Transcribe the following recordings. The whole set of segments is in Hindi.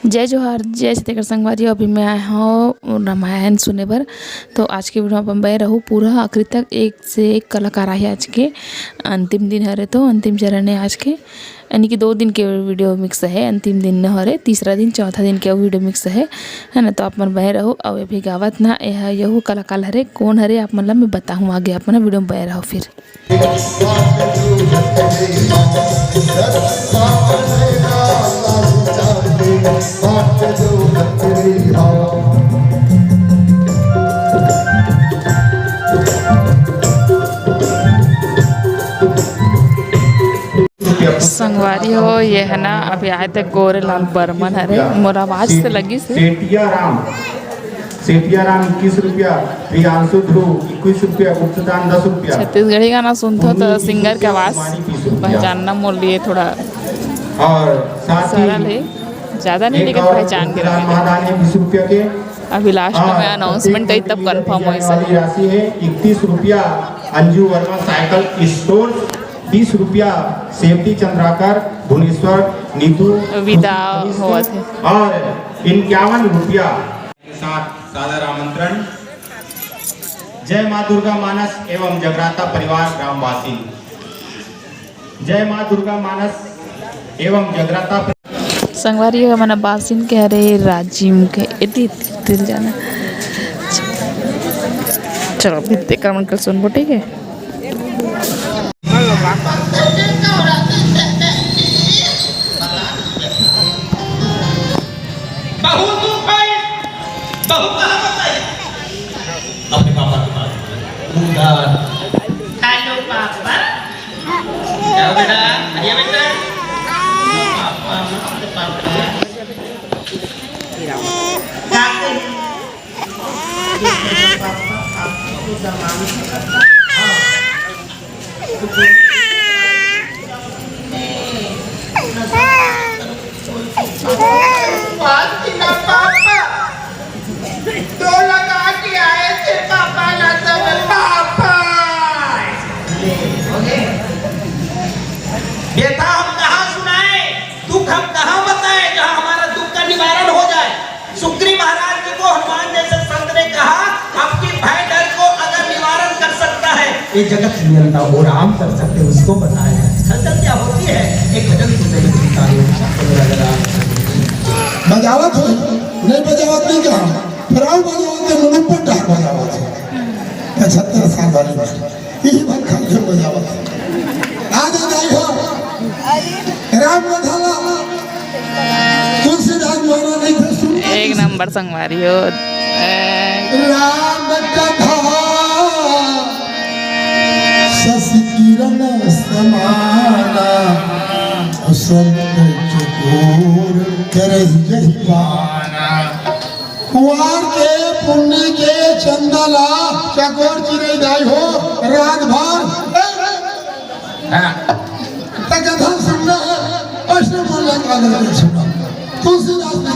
जय जोहार जय छत्तीसगढ़ संगवारी। अभी मैं आया हूँ रामायण सुने पर। तो आज के वीडियो में मैं रहूँ पूरा आखिरी तक। एक से एक कलाकार आए आज के अंतिम दिन हरे, तो अंतिम चरण है आज के, यानी कि 2 दिन के वीडियो मिक्स है। अंतिम दिन न हरे, तीसरा दिन चौथा दिन के वीडियो मिक्स है ना। तो आप मन बह रहो और अभी गावत ना यह कलाकार हरे कौन हरे आप मतलब मैं बताऊँ आगे। आप मन वीडियो में बह रहो फिर। संगवारी हो ये है ना, अभी आए थे गोरेलाल बर्मन हरे। मोर आवाज से लगी से सेठिया राम 21 रुपया, प्रियांशु ध्रुव 21 रुपया, गुप्तदान 10 रुपया। छत्तीसगढ़ी गाना सुनते हो तो सिंगर की आवाज पहचानना मोल लिए थोड़ा और सरल है, ज्यादा नहीं लेकिन पहचान के रहे। 20 रुपया के अभी लास्ट में अनाउंसमेंट कही तब कंफर्म हो। राशि है 31 रुपया। अंजू वर्मा साइकिल स्टोर 20 रुपया। सेवती चंद्राकर भुवनेश्वर नीतू विदा हुआ थे और 51 रुपया साथ सादर आमंत्रण। जय मां दुर्गा मानस एवं जगराता परिवार ग्रामवासी। जय मां दुर्गा मानस एवं जगराता संगवारी है मना बासिन कह रहे राजिम के इति दिल जाना। चलो भित्ते का मन कल सुन ठीक है। अपने पापा के पास हेलो पापा। क्या बेटा आइए बेटा। पापा पापा आपको जमाने पापा तो लगा के आए थे पापा ना सब पापा। बेटा हम कहाँ सुनाए दुख, हम कहाँ बताए जहाँ हमारा दुख का निवारण हो जाए। सुग्रीव महाराज जी को हनुमान जैसे संत ने कहा आपकी भय डर को अगर निवारण कर सकता है ये जगत नियंता वो राम कर सकते उसको बताया। हलचल क्या होती है एक भजन सुनते बजावत हो नहीं बजावत नहीं कहा फिराव बजावत है मुंह पर डाल बजावत है 75 साल वाले यही बात खा के बजावत आज आई हो राम कथा तुलसीदास महाराज नहीं थे सुन एक नंबर संगवारी हो राम कथा शशि किरण समाना संत चकोर करहि पाना। कुआर के पुण्य के चंदला चकोर चिरई दाई हो रात भर कथा सुनना है। ऐसे बोलने का नहीं सुना तुलसीदास ने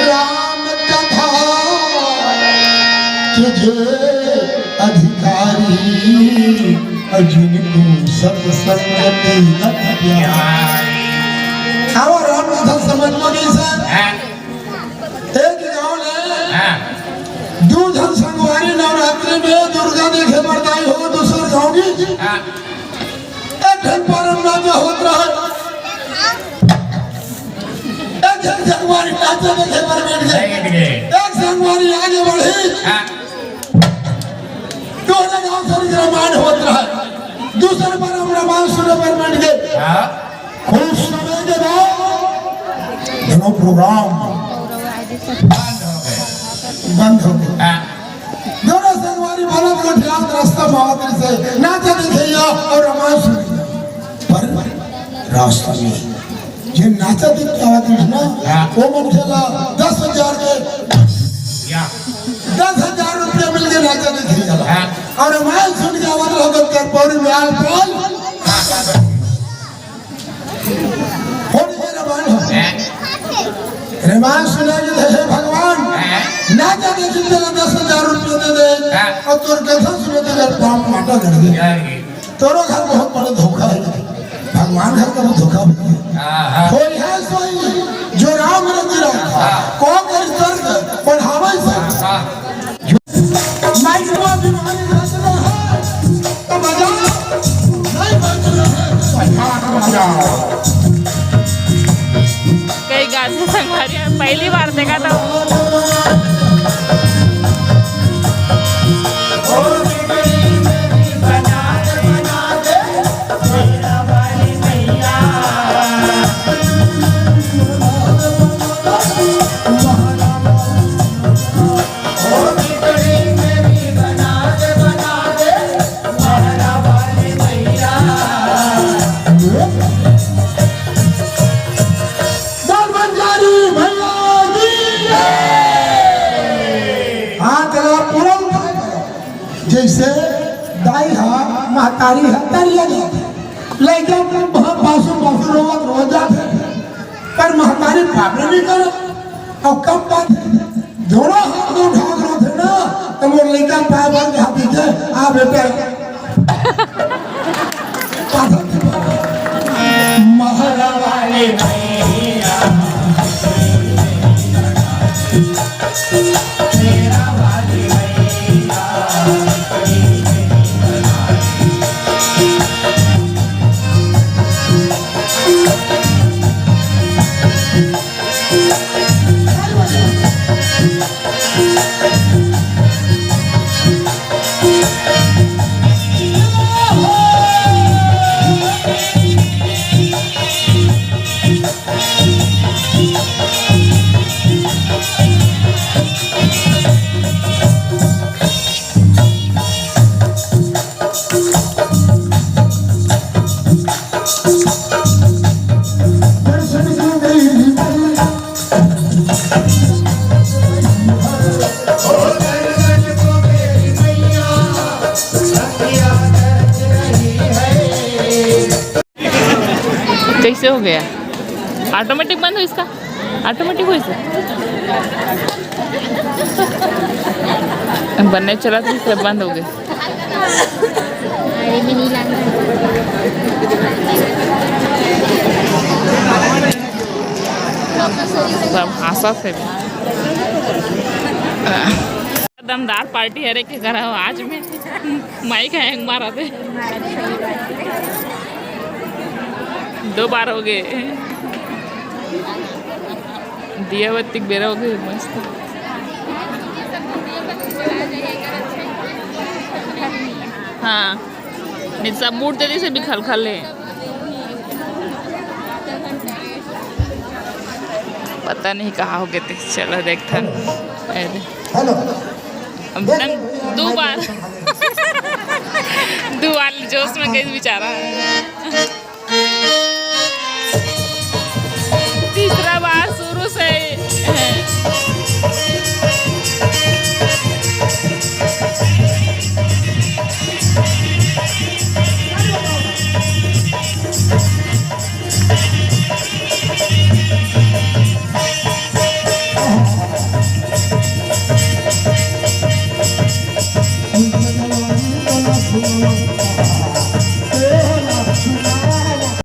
राम कथा तुझे अधिकारी अर्जुन को सत्संगति अति प्यारी। आओ राम कथा समझ में नहीं सर। एक गाँव में 2 जन संगवारी नवरात्रि में दुर्गा देखे बरदाई हो दूसरे गाँव की एक जन परमना में होत रहा एक जन संगवारी नाचे देखे पर बैठ गए। एक संगवारी आगे बढ़ी दोनों गाँव से रामायण होत रहा दूसरे पर हम रामायण सुने पर बैठ गए। खुश समय के बाद प्रोग्राम बंद हो गया। दोनों संगवारी बालक को ध्यान रास्ता महावती से नाचा दिखाइया और रामायण सुनिया। पर रास्ता में जो नाचा दिखावा ना वो मन खेला 10,000 के 10,000 रुपया मिल गए नाचा दिखाइया और रामायण सुन के आवाज लगत कर पौड़ी में आल पाल होने के रामायण हो रामायण सुना के हे भगवान नाचा देखी तेरा 10,000 रुपया दे दे और तोर कथा सुने तेरा पाप माटा कर दे। तोरो घर बहुत बड़ा धोखा है भगवान घर का धोखा कोई है सोई जो कौन कर स्तर बढ़ावे से नहीं हुआ बीमारी बच रहा है तो मजा नहीं बच रहा है। कई गाजे संगवारी पहली बार देखा था। जैसे दाई हा महतारी है तरिया जाते लेकिन बासु बासु रोज जाते पर महतारी पापड़ नहीं करो और कब बात दोनों हाथ में उठा करो थे ना तो वो लड़का पाए बार के हाथी थे आ बेटे महरा वाले भैया मेरा वाले कैसे हो गया? ऑटोमेटिक बंद हो इसका? ऑटोमेटिक हो इसे बनने चला तो इससे बंद हो गया। सब आशा से दमदार पार्टी है रे के घर आज में माइक हैंग मारा थे 2 बार हो गए दिया बत्ती बेरा हो गए मस्त। हाँ नहीं सब मूड तेजी से भी खल खल है पता नहीं कहाँ हो गए थे। चलो देखता हेलो 2 बार 2 बार जोश में गई बेचारा तीसरा बार शुरू से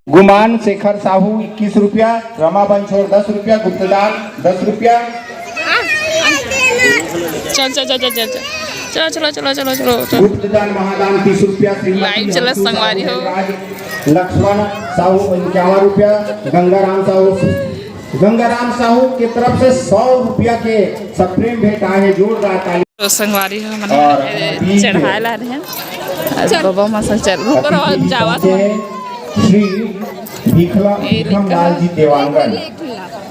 गुमान शेखर साहू 21 रुपया, रमा बंछोड़ 10 रुपया, गुप्तदान 10 रुपया। चल चल चल चल चल चलो चलो चलो चलो चलो चलो गुप्तदान महादान 30 रुपया। लाइव चला संगवारी हो। लक्ष्मण साहू 51 रुपया। गंगाराम साहू की तरफ से 100 रुपया के सप्रेम भेंट आए जोरदार ताली। तो संगवारी हो मैंने चढ़ाए ला रहे हैं बाबा मसल चल रुक रहा जावा श्री भीखम लाल जी देवांगन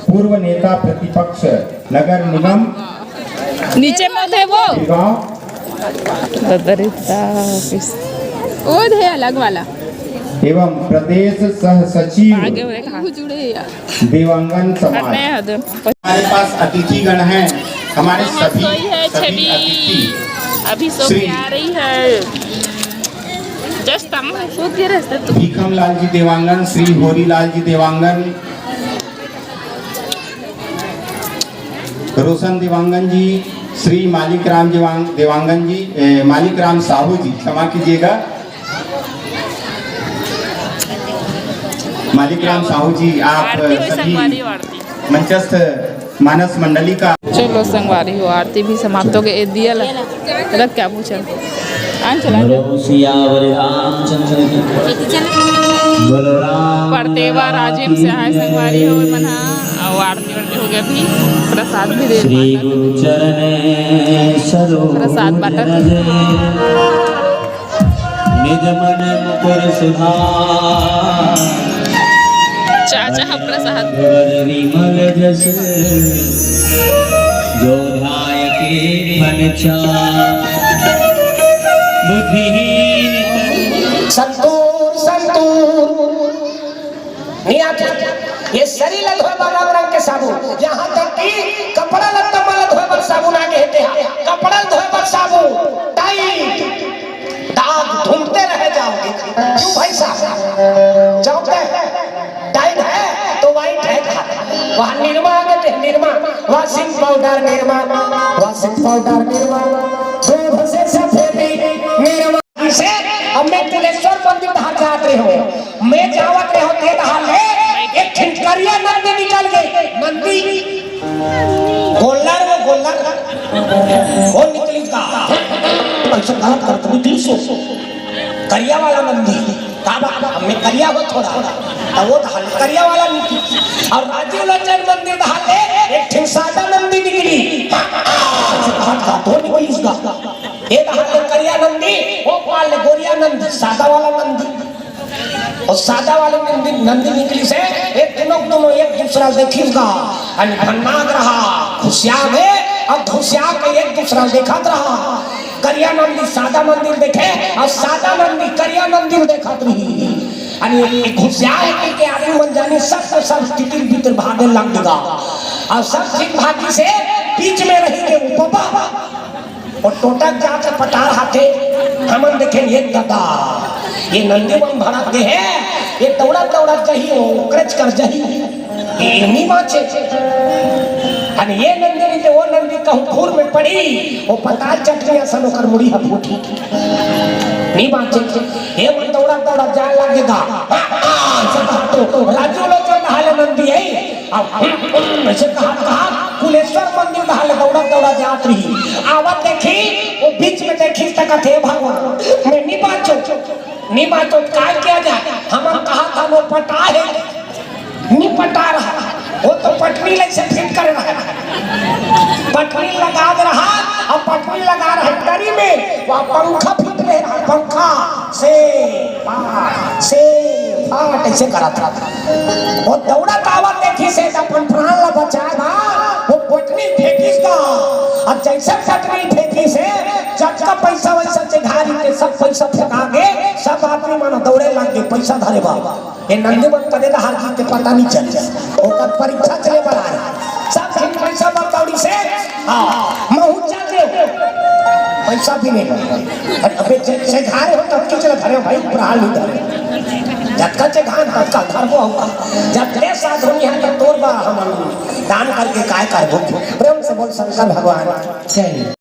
पूर्व नेता प्रतिपक्ष नगर निगम नीचे में थे वो है अलग वाला एवं प्रदेश सह सचिव देवांगन समाज। हमारे पास अतिथिगण हैं हमारे सभी अतिथि अभी सो आ रही है भीखम लाल जी देवांगन, श्री होरी लाल जी देवांगन, रोशन देवांगन जी, श्री मालिक राम देवांगन जी, मालिक राम साहू जी क्षमा कीजिएगा, मालिक राम साहू जी आप सभी मंचस्थ मानस मंडली का। चलो संगवारी हो आरती भी समाप्त हो गई दिया रख क्या पूछा आन चला परतेवा राजिम से आए संगवारी हो मना और आरती हो गया भी प्रसाद भी दे प्रसाद बांटा निज मन मुकुर सुधार चाचा प्रसाद विमल जस जो ध्याय के मन बुद्धिहीन संतूर संतूर नहीं आते ये शरीर धोए वाला रंग के साबुन यहाँ तक कि कपड़ा लत्ता वाला धोए वाला साबुन आगे हेते हैं कपड़ा धोए वाला साबुन टाइट दाग धुलते रह जाओगे क्यों भाई साहब चौकते टाइट है तो वाइट है वहाँ निरमा आगे निरमा वॉशिंग पाउडर निरमा दूध से सफेदी निरमा से अब मैं तिलेश्वर मंदिर धार जात रहे हो मैं जावत रहे हो ते धार ले एक खिंचकरिया नंदी निकल गई नंदी गोल्लर वो निकली का ऐसा गलत करते निकली सो करिया वाला नंदी काबा हमें करिया हो थोड़ा तो वो धार करिया वाला निकली और राजीव लोचन मंदिर धार ले एक ठिंसादा नंदी निकली तो निकली इसका ये करिया नंदी वो पाल गोरिया नंदी सादा वाला नंदी और सादा वाले नंदी निकली से एक दोनों एक दूसरा देखिएगा अन्नाग रहा खुशियां में और खुशियां के एक दूसरा देखत रहा करिया नंदी सादा मंदिर देखे और सादा नंदी करिया मंदिर देखत रही अनि खुशियां के आदमी मन जाने सब स्थिति भीतर भागे लग देगा और सब चीज भागी से बीच में रहेंगे बाबा और टोटक जाके पटार हाथे हमन देखे ये दादा ये नंदी बम भरा के है ये दौड़ा जही हो क्रच कर जही ये नहीं बाचे अनि ये नंदी तो वो नंदी कहूं खूर में पड़ी वो पटार चटनी असन कर मुड़ी है फूटी नहीं बाचे ये मन दौड़ा जाए लगेगा तो राजू लोग हाल नंदी है अब ऐसे कहा कुलेश्वर मंदिर हाल दौड़ा जात रही आवत देखी वो बीच में देखी तक थे भगवान मैं नहीं बाचो काय किया जाए हम कहा था वो पटा है नहीं पटा रहा वो तो पटनी ले से फिट कर रहा है पटनी लगा रहा और पटनी लगा रहा करी में वो पंखा फिट ले रहा पंखा से फाट ऐसे करा था वो दौड़ा तावा देखी से अपन प्राण ला बचाए ना वो पटनी फेंकी का और जैसे पटनी फेंकी से जब का पैसा वैसा से घारी के सब पैसा फेंका के सब आदमी मानो दौड़े लग गए पैसा धरे बाबा ये नंदी बन कदे हार जीते पता नहीं चल ओकर परीक्षा चले वाला है सब पैसा बन दौड़ी से हां महू जाते पैसा भी नहीं अबे से घारे हो तब की चले धरे भाई प्राण नहीं धरे जब से घान का घर को होगा जब ले साधु यहाँ तक तोड़ बा हम दान करके काय करबो प्रेम से बोल शंकर भगवान जय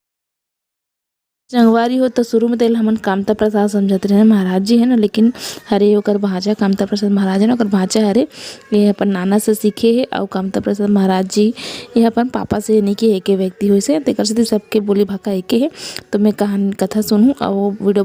संगवारी हो तो शुरू में तेल हमन कामता प्रसाद समझते रहे महाराज जी है ना लेकिन हरे ओकर भाजा कामता प्रसाद महाराज है ना ओकर भाजा हरे ये अपन नाना से सीखे है और कामता प्रसाद महाराज जी ये अपन पापा से नहीं कि एक व्यक्ति हो से तेकर से सबके बोली भाषा एक है तो मैं कहानी कथा सुनूँ और वो वीडियो